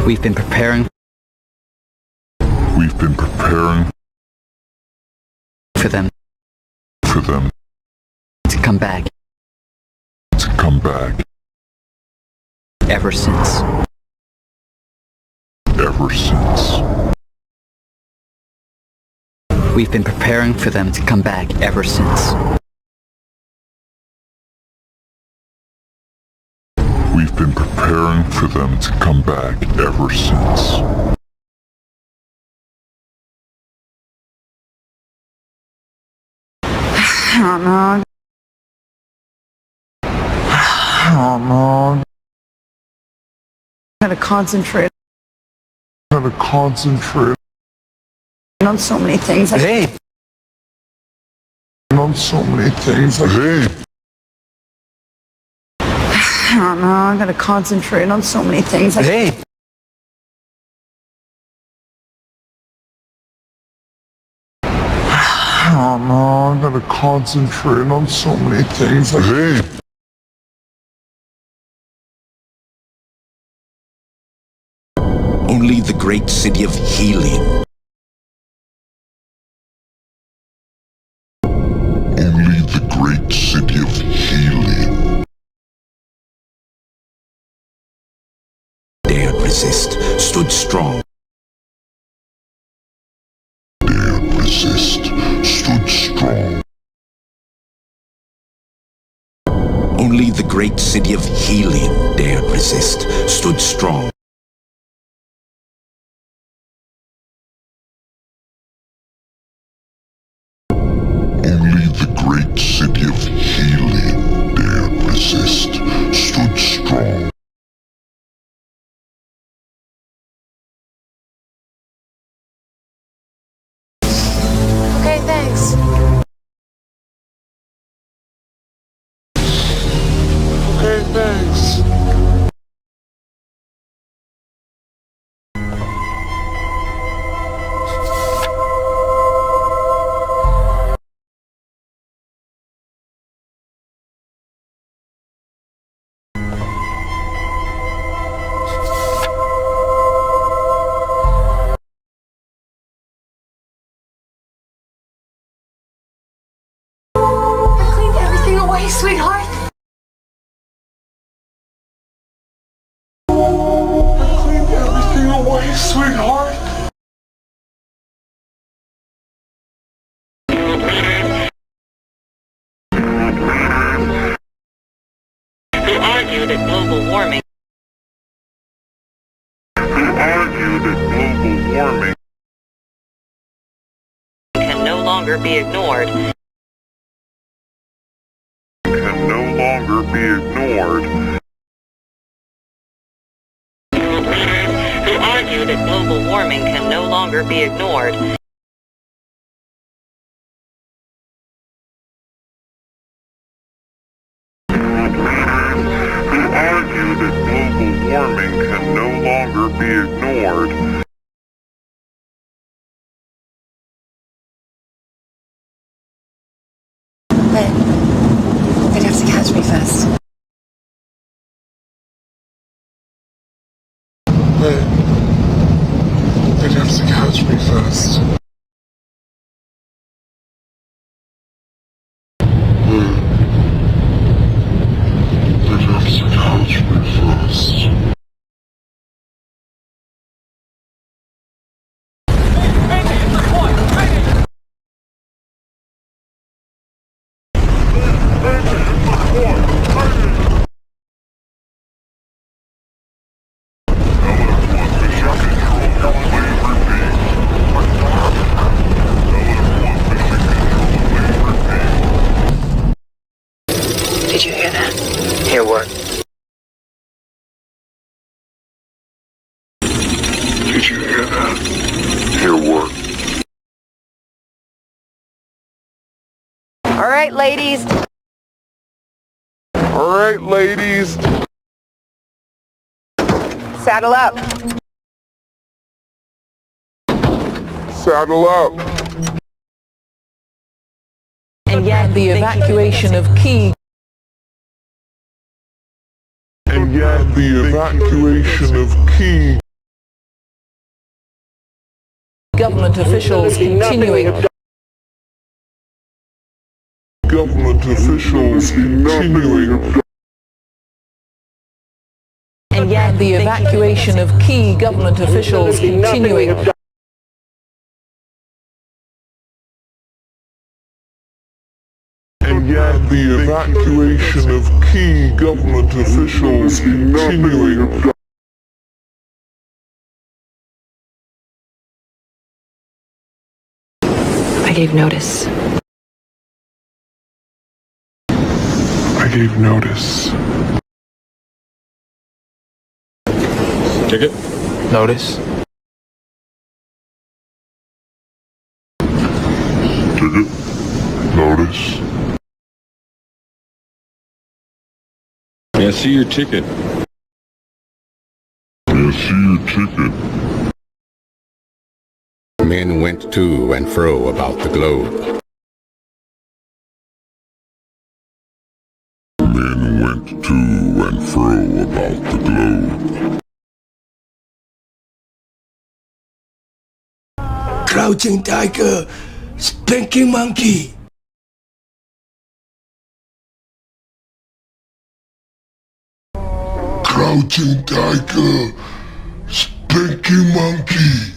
We've been preparing for them to come back ever since. We've been preparing for them to come back ever since. We've been preparing for them to come back ever since. I don't know. Gotta concentrate on so many things. Hey! I don't know. I gotta concentrate on so many things. Hey! I don't know. I gotta concentrate on so many things. Hey! Only the great city of helium. Only the great city of helium Dared resist, stood strong. Only the great city of helium dared resist, stood strong. Only the great city of helium dared resist, stood strong. Okay, thanks. Sweetheart. I cleaned everything away, sweetheart. Who argue that global warming can no longer be ignored. Who argue that global warming can no longer be ignored. But they'd have to catch me first. They'd have to catch me first. Did you hear that? Hear what? Did you hear that? Hear what? All right, ladies. Saddle up. And yet the evacuation of key government officials continuing Government officials continuing. and yet the evacuation of key government officials continuing And yet the evacuation of key government officials continuing. I gave notice. I gave notice. Ticket? Notice. Ticket. Notice. May I see your ticket? May I see your ticket? Men went to and fro about the globe. Men went to and fro about the globe. Crouching tiger, spanking monkey. Crouching tiger, spanking monkey.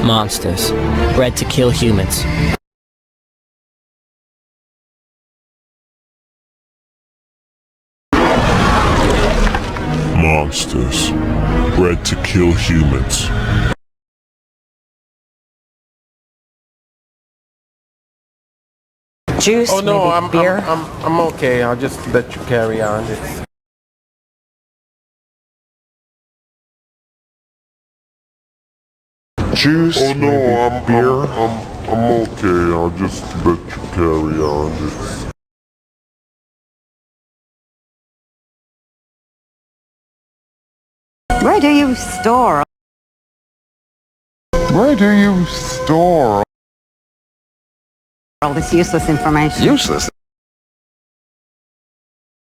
Monsters, bred to kill humans. Monsters, bred to kill humans. Juice, Oh no, maybe beer. I'm okay. I'll just let you carry on. Juice. Oh no, I'm okay. I'll just let you carry on. Where do you store? Where do you store All this useless information. Useless.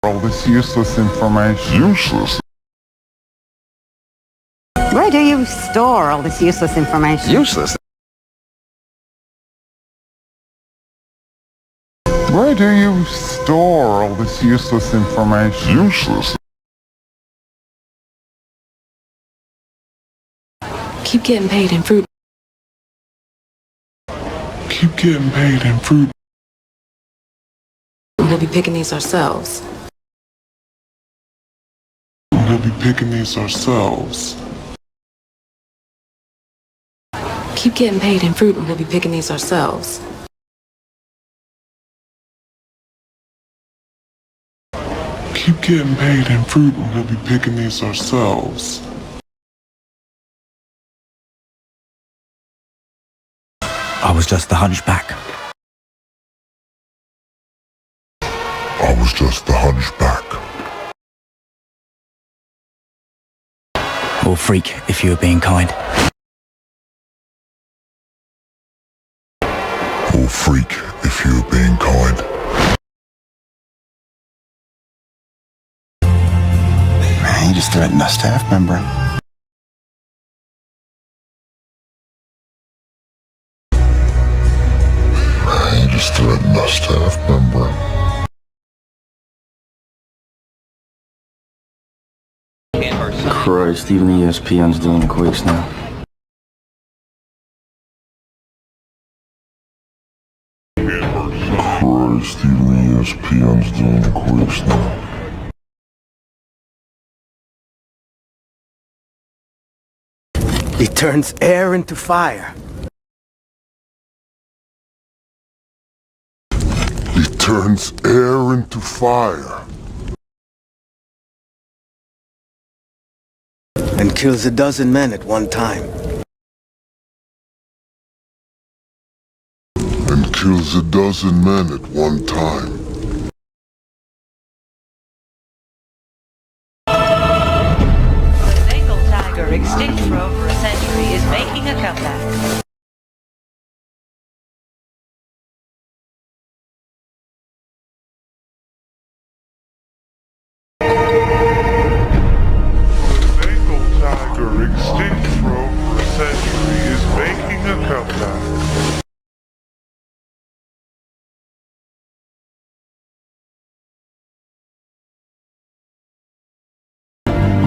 all this useless information? Useless. Where do you store all this useless information? Useless. Where do you store all this useless information? Useless. Keep getting paid in fruit. Keep getting paid in fruit. We'll be picking these ourselves. We'll be picking these ourselves. Keep getting paid in fruit and we'll be picking these ourselves. Keep getting paid in fruit and we'll be picking these ourselves. I was just the hunchback. I was just the hunchback. Or freak, if you were being kind. Or freak, if you're being kind. You just threatened a staff member. You just threatened a staff member. Christ, even the ESPN's doing quakes now. Christ, even the ESPN's doing quakes now. He turns air into fire. He turns air into fire. And kills a dozen men at one time. And kills a dozen men at one time.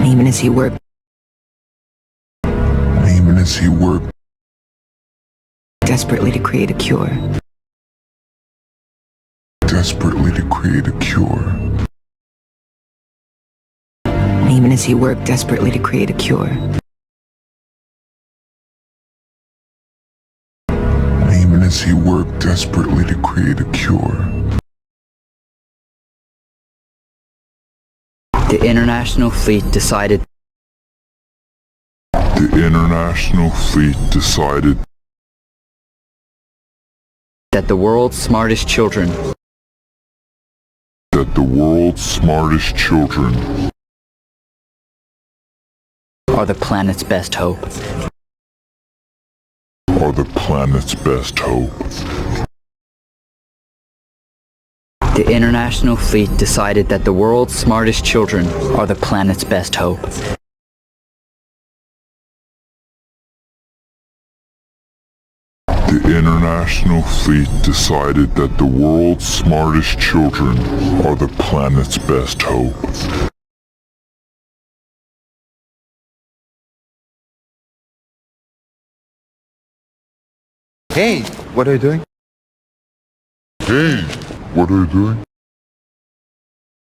Even as he worked desperately to create a cure. Even as he worked desperately to create a cure. The international fleet decided that the world's smartest children are the planet's best hope. The international fleet decided that the world's smartest children are the planet's best hope. The international fleet decided that the world's smartest children are the planet's best hope. Hey, what are you doing?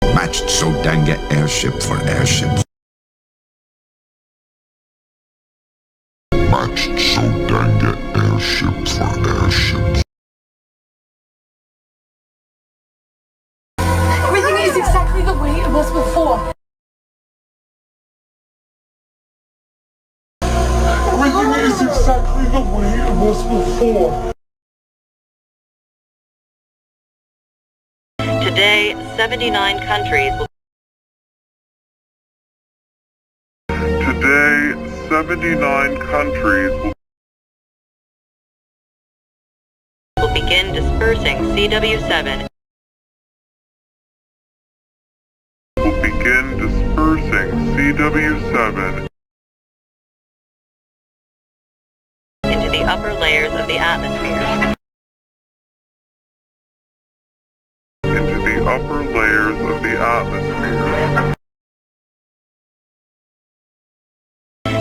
Matched Sodanga airship for airship. Everything is exactly the way it was before. Today, 79 countries will begin dispersing CW7 into the upper layers of the atmosphere.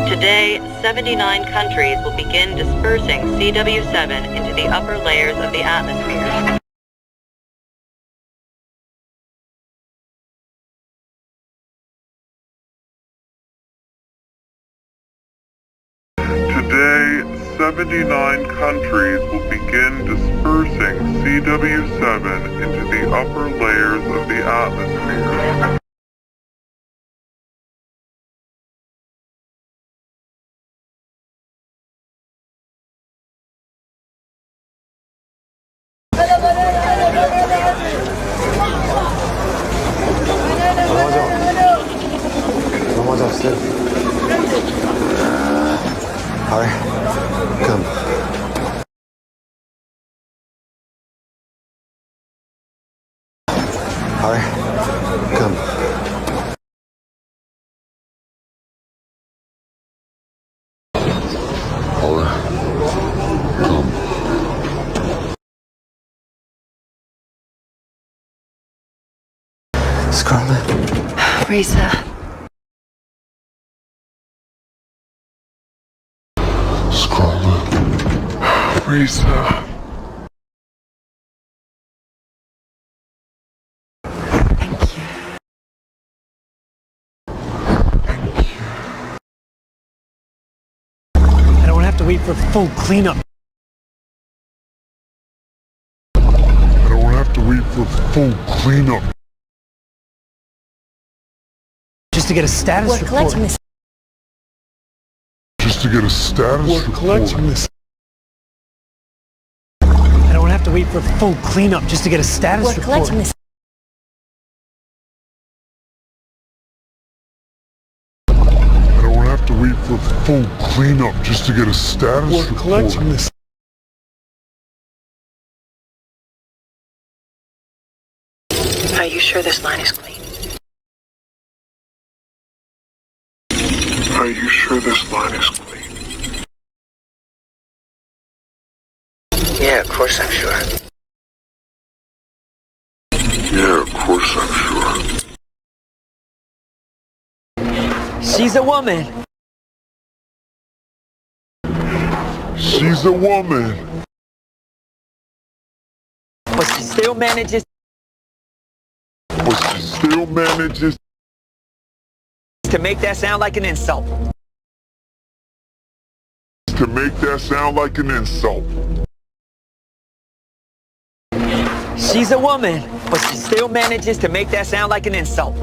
Today, 79 countries will begin dispersing CW7 into the upper layers of the atmosphere. Today, 79 countries will begin dispersing CW7 into the upper layers of the atmosphere. Scarlet. Risa. I don't have to wait for full cleanup. Just to get a status report. I don't have to wait for full cleanup just to get a status report. Are you sure this line is clean? Yeah, of course I'm sure. She's a woman. She's a woman. But she still manages to make that sound like an insult. She's a woman, but she still manages to make that sound like an insult.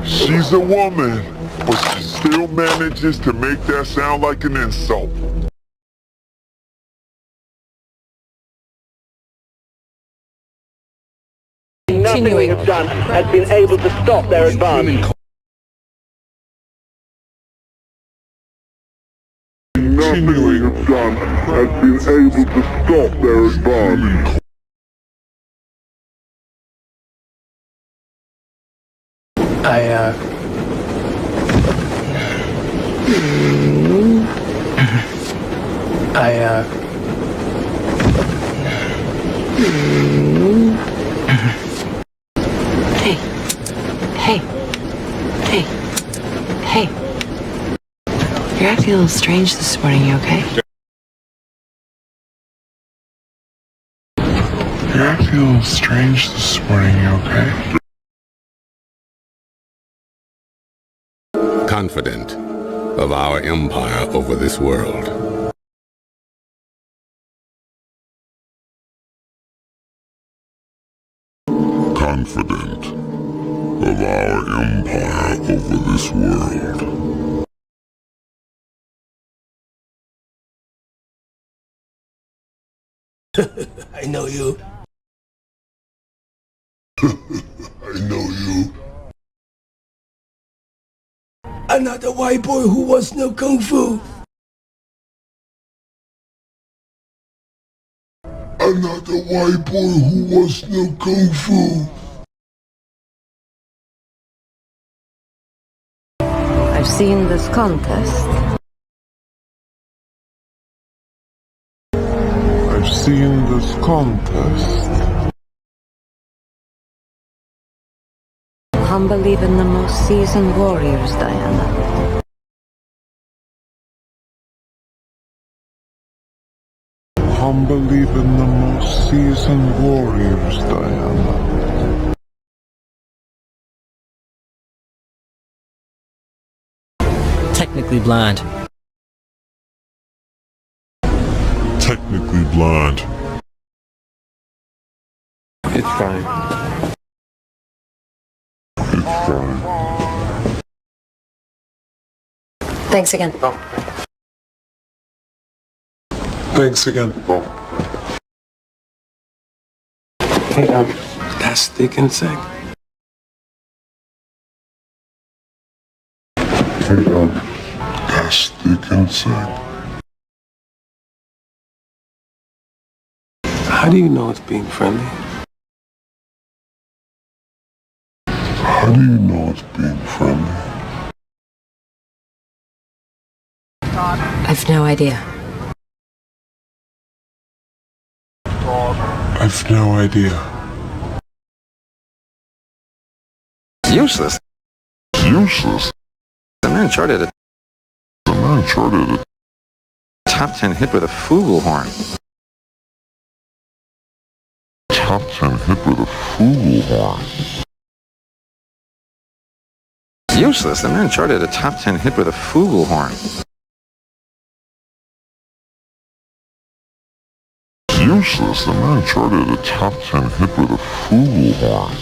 She's a woman, but she still manages to make that sound like an insult. Nothing we have done has been able to stop their advance. Nothing we have done has been able to stop their advance. Hey. You're acting a little strange this morning, you okay? You're acting a little strange this morning, you okay? Confident of our empire over this world. Confident of our empire over this world. I know you. I know you. I'm not the white boy who wants no kung fu. I'm not the white boy who wants no kung fu. I've seen this contest. I've seen this contest. Humble even the most seasoned warriors, Diana. Humble even the most seasoned warriors, Diana. Technically blind. Technically blind. It's fine. It's fine. Thanks again. Thanks again. Hey, that's thick and sick. Hey, that's thick and sick. How do you know it's being friendly? How do you know it's being friendly? I've no idea. I've no idea. Useless. Useless. The man charted a top 10 hit with a flugelhorn. Top 10 hit with a flugelhorn. Useless. The man charted a top 10 hit with a flugelhorn. Useless. The man charted a top 10 hit with a flugelhorn.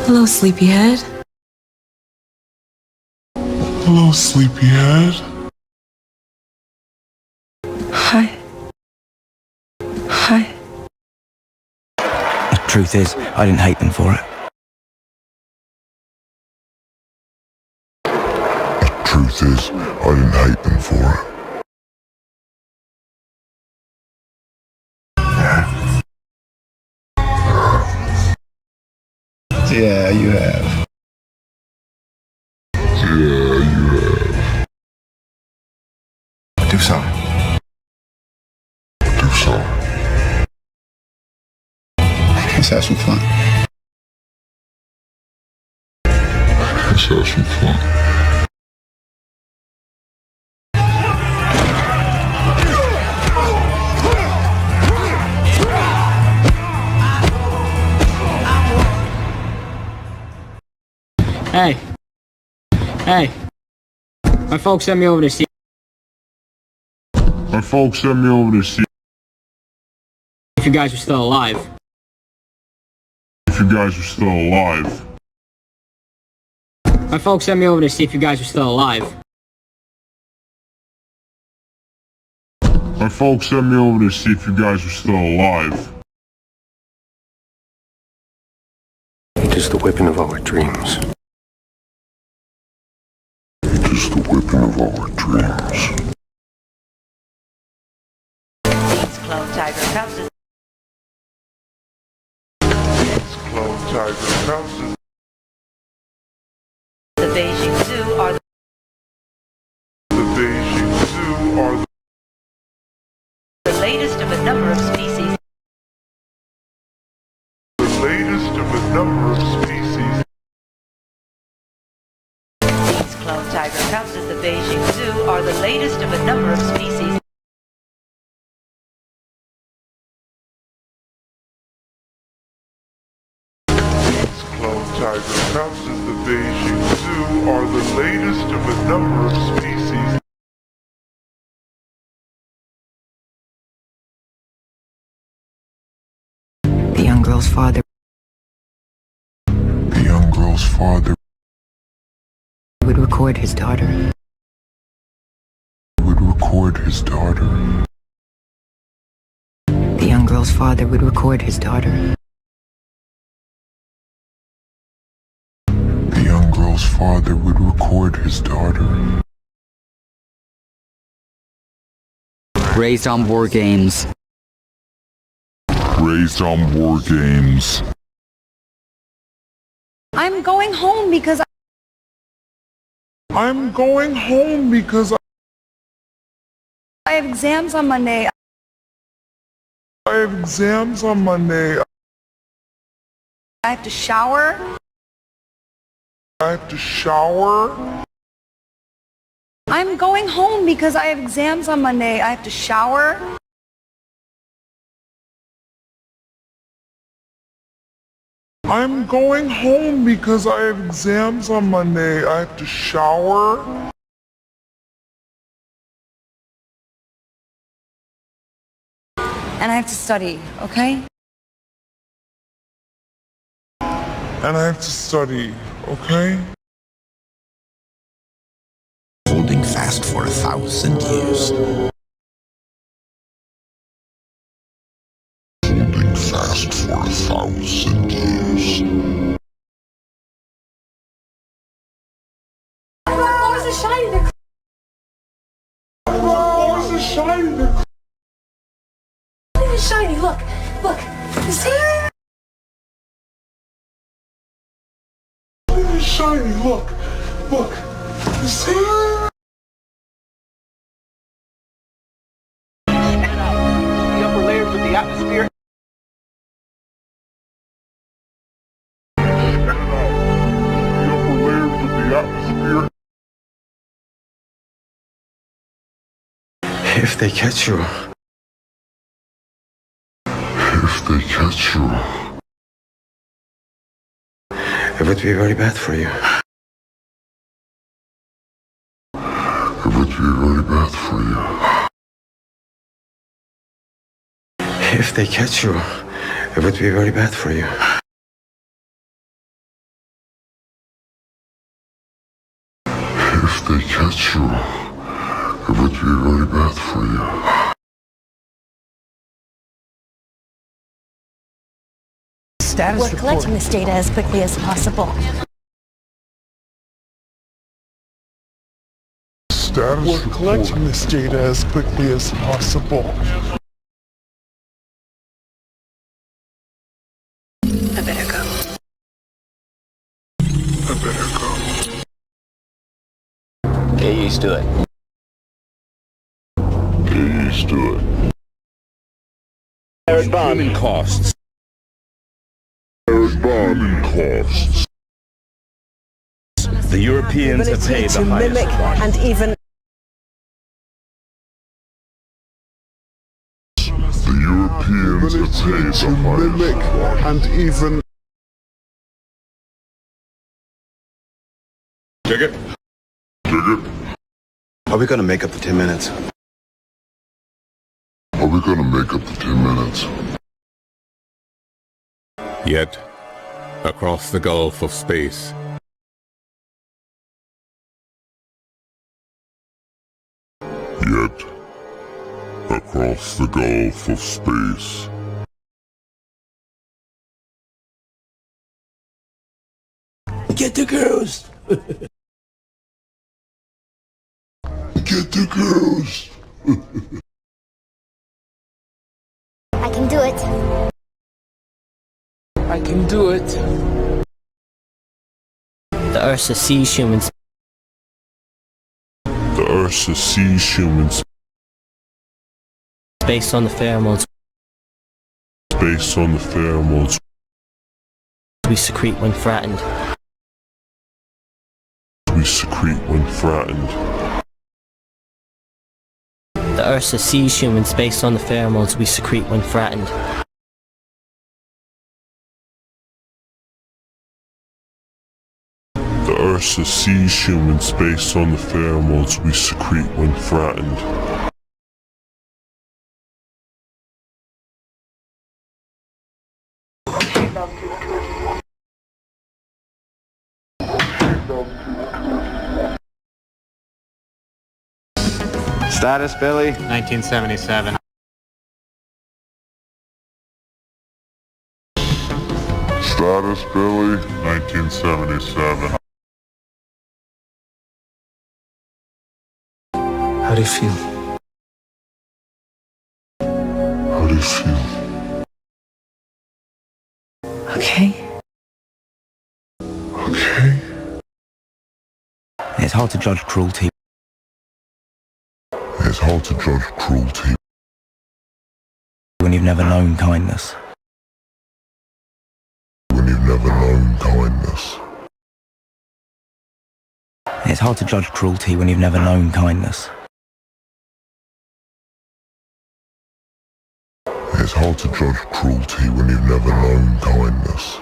Hello, sleepyhead. Hello, sleepyhead. Hi. The truth is, I didn't hate them for it. Truth is, I didn't hate them for it. Yeah, you have. Yeah, you have. Do something. Let's have some fun. Let's have some fun. Hey. My folks sent me over to see. My folks sent me over to see If you guys are still alive. if you guys are still alive. My folks sent me over to see if you guys are still alive. My folks sent me over to see if you guys are still alive. It is the weapon of our dreams. It is the weapon of our dreams. Clone tiger cubs. Clone tiger cubs. The Beijing Zoo are The Beijing Zoo are the latest of a number of species. the latest of a number of species. These clone tiger cubs at the Beijing Zoo are the latest of a number of species. Clone tiger cubs at the Beijing Zoo are the latest of a number of species. The young girl's father The young girl's father would record his daughter. would record his daughter. The young girl's father would record his daughter. The young girl's father would record his daughter. Raised on war games. Raised on war games. I'm going home because I'm going home because I have exams on Monday. I have exams on Monday. I have to shower. I have to shower. I'm going home because I have exams on Monday. I have to shower. I'm going home because I have exams on Monday. I have to shower. And I have to study, okay? And I have to study, okay? Holding fast for 1,000 years. Holding fast for 1,000 years. Where's the shiny? Where's the shiny? Look at the shiny, look. Look. You see? Look at the shiny, look. Look. You see? The upper layers of the atmosphere. The upper layers of the atmosphere. If they catch you. If they catch you. It would be very bad for you. It would be very bad for you. If they catch you, it would be very bad for you. If they catch you, it would be very bad for you. Status We're collecting this data as quickly as possible. We're collecting this data as quickly as possible. I better go. I better go. Get used to it. Get used to it. Their advance. Human costs. farming costs. The Europeans have paid the highest price. And even The Europeans have paid the highest price. And even Dig it. Are we gonna make up the 10 minutes? Are we gonna make up the 10 minutes? Yet, across the gulf of space, Yet, across the gulf of space, Get the girls! Get the girls! I can do it. I can do it. The Ursa sees humans. The Ursa sees humans. Based on the pheromones. Based on the pheromones we secrete when frightened. we secrete when frightened. The Ursa sees humans based on the pheromones we secrete when frightened. The Ursa sees humans based on the pheromones we secrete when frightened. Status, Billy? 1977. Status, Billy? 1977. How do you feel? How do you feel? Okay. Okay. It's hard to judge cruelty. It's hard to judge cruelty when you've never known kindness. When you've never known kindness. It's hard to judge cruelty when you've never known kindness. It's hard to judge cruelty when you've never known kindness.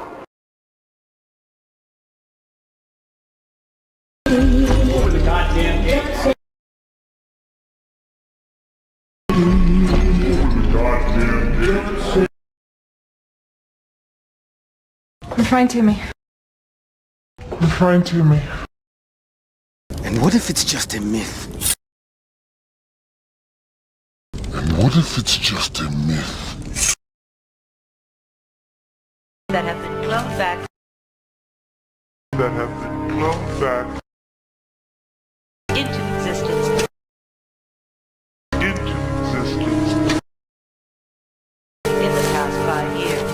Referring to me. Referring to me. And what if it's just a myth? And what if it's just a myth? That have been cloned back. That have been cloned back into existence. Into existence. In the past 5 years.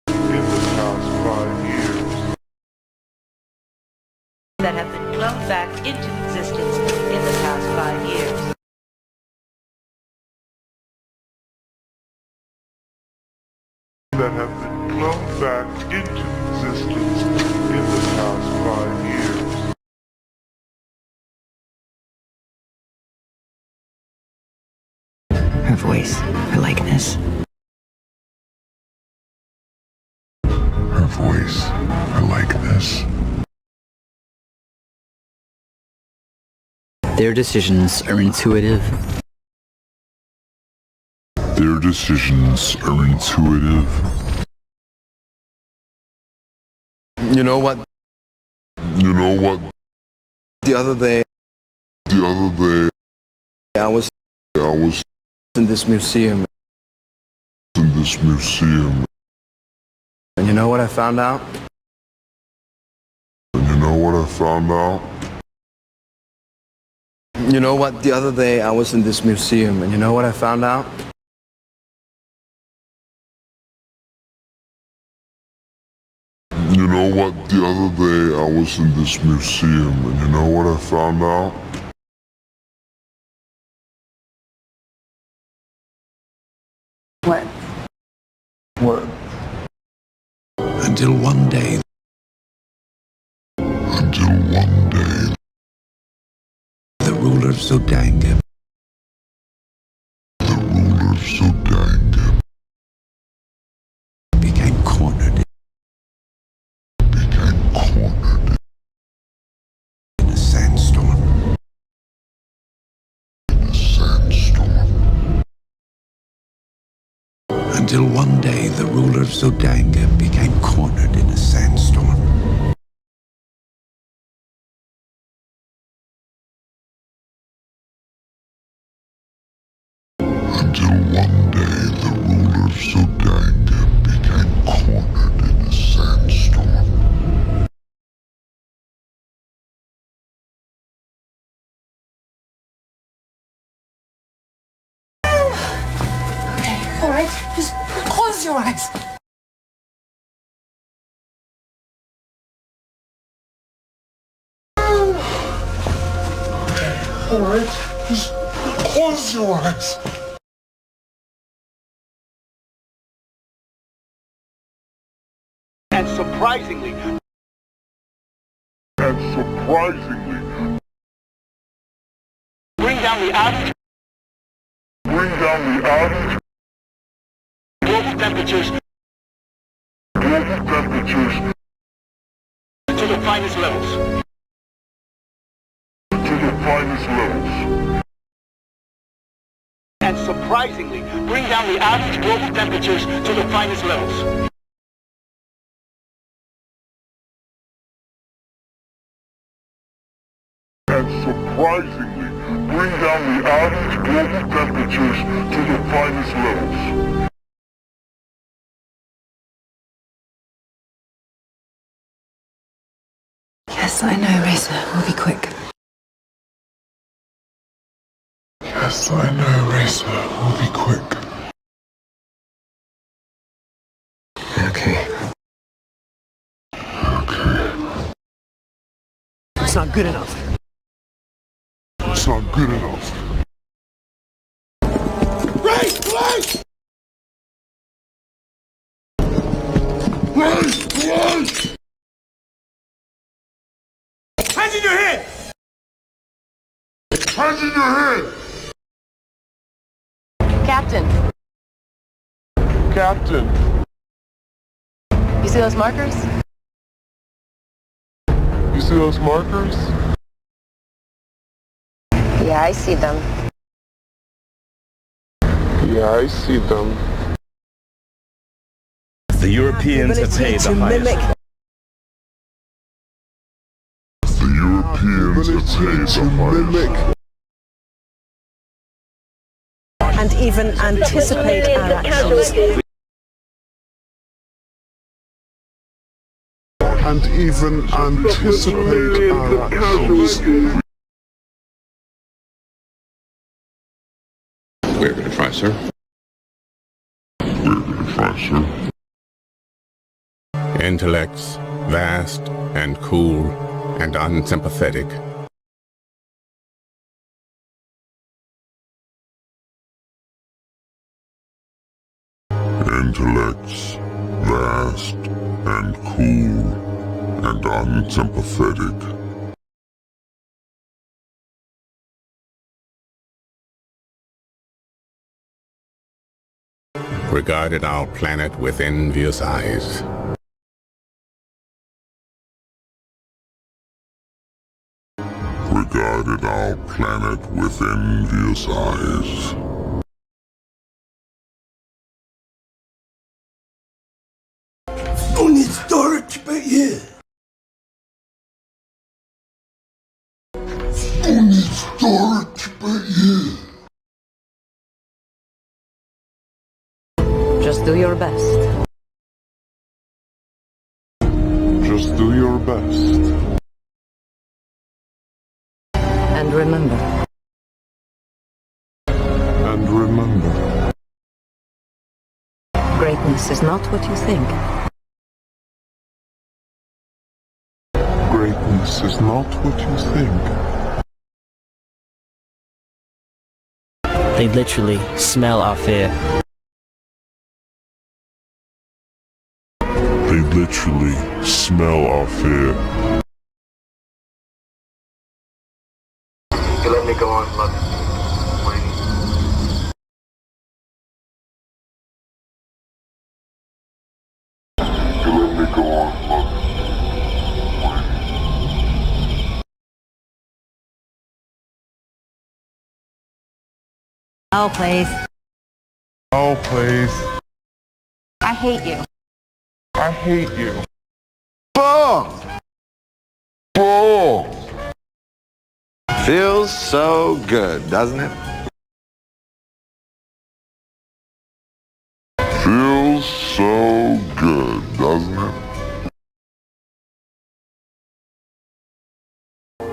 In the past 5 years. That have been cloned back into existence in the past 5 years. That have been cloned back into existence in the past 5 years. Her voice, her likeness. Her voice, her likeness. Their decisions are intuitive. Their decisions are intuitive. You know what? You know what? The other day, I was in this museum. In this museum. And you know what I found out? And you know what I found out? You know what? The other day I was in this museum, and you know what I found out? You know what? The other day I was in this museum, and you know what I found out? What? What? Until one day, the ruler of Sodanga became cornered in a sandstorm. Until one day, the ruler of Sodanga became cornered in a sandstorm. Until one day, the ruler of Sodanga became cornered in a sandstorm. Okay, all right, just close your eyes. All right, just close your eyes. And surprisingly, bring down the average global temperatures to the finest levels. And surprisingly, bring down the average global temperatures to the finest levels. And surprisingly, bring down the average global temperatures to the finest levels. Yes, I know, Racer. We'll be quick. Yes, I know, Racer. We'll be quick. Okay. It's not good enough. It's not good enough. Race! Race! Race! Race! Hands in your head! Hands in your head! Captain, Captain, you see those markers? you see those markers? Yeah, I see them. Yeah, I see them. The Europeans have paid the highest. The Europeans have paid the highest. And even anticipate our actions. And even anticipate our actions. We're gonna try, sir. We're gonna try, sir. Intellects, vast and cool and unsympathetic. Intellects, vast and cool and unsympathetic. Regarded our planet with envious eyes. Regarded our planet with envious eyes. Only it's dark, but yeah. Only it's dark, but yeah. Just do your best. Just do your best. And remember. And remember. Greatness is not what you think. Greatness is not what you think. They literally smell our fear. They literally smell our fear. You let me go on, look. You let me go on, look. Oh, please. Oh, please. I hate you. I hate you. Boom! Boom! Feels so good, doesn't it? Feels so good, doesn't it?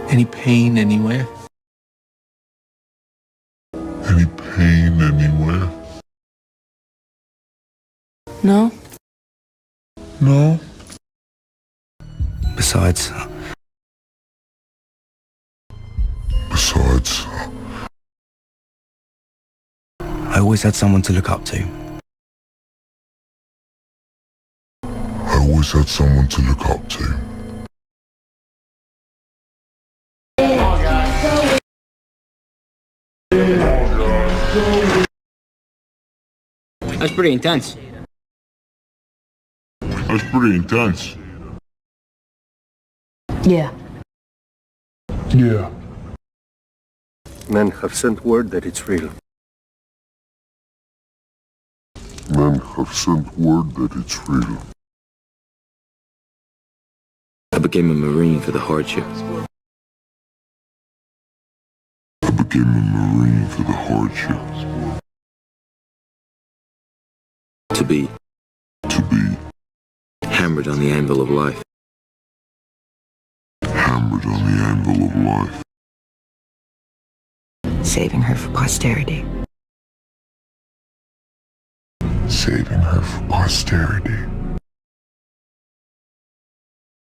Any pain anywhere? Any pain anywhere? No? No? Besides, I always had someone to look up to. I always had someone to look up to. That's pretty intense. That's pretty intense. Yeah. Yeah. Men have sent word that it's real. Men have sent word that it's real. I became a Marine for the hardships. I became a Marine for the hardships. To be hammered on the anvil of life. Hammered on the anvil of life. Saving her for posterity. Saving her for posterity.